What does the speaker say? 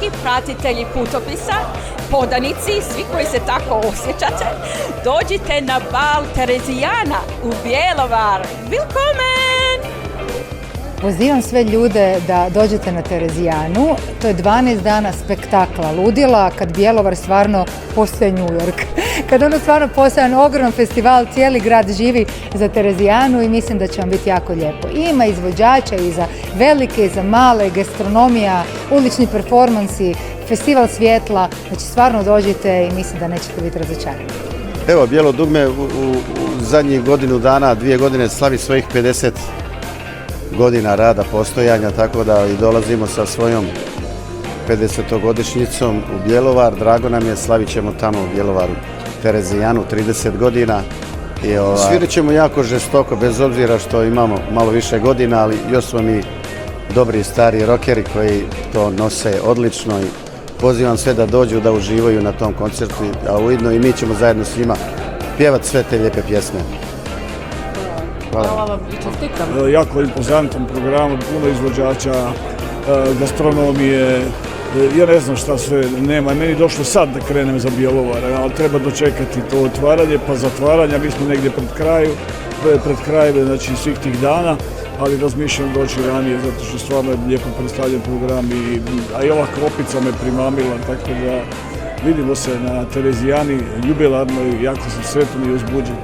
dragi pratitelji putopisa, podanici, svi koji se tako osjećate, dođite na bal Terezijana u Bjelovar. Willkommen! Pozivam sve ljude da dođete na Terezijanu. To je 12 dana spektakla, ludila, kad Bjelovar stvarno postaje New York. Kad ono stvarno postaje jedan ogroman festival, cijeli grad živi za Terezijanu i mislim da će vam biti jako lijepo. Ima izvođača i za velike i za male, gastronomija, ulični performansi, festival svjetla. Znači stvarno dođite i mislim da nećete biti razočarani. Evo, Bijelo dugme u zadnjih godinu dana, 2 godine slavi svojih 50 godina rada postojanja, tako da i dolazimo sa svojom 50-godišnjicom u Bjelovar. Drago nam je, slavit ćemo tamo u Bjelovaru Terezijanu 30 godina. Svirat ćemo jako žestoko, bez obzira što imamo malo više godina, ali još smo mi dobri stari rokeri koji to nose odlično i pozivam sve da dođu da uživaju na tom koncertu, a ujedno i mi ćemo zajedno s njima pjevati sve te lijepe pjesme. Hvala vam i čestitam. Jako impozantan program, puno izvođača, gastronomije, ja ne znam šta sve nema. Meni je došlo sad da krenem za Bjelovar, ali treba dočekati to otvaranje, pa zatvaranje. Mi smo negdje pred krajem znači, svih tih dana, ali razmišljam doći ranije, zato što stvarno je lijepo predstavljen program, a i ova klopica me primamila, tako da vidimo se na Terezijani, jubilarnoj, jako sam sretan i uzbuđen.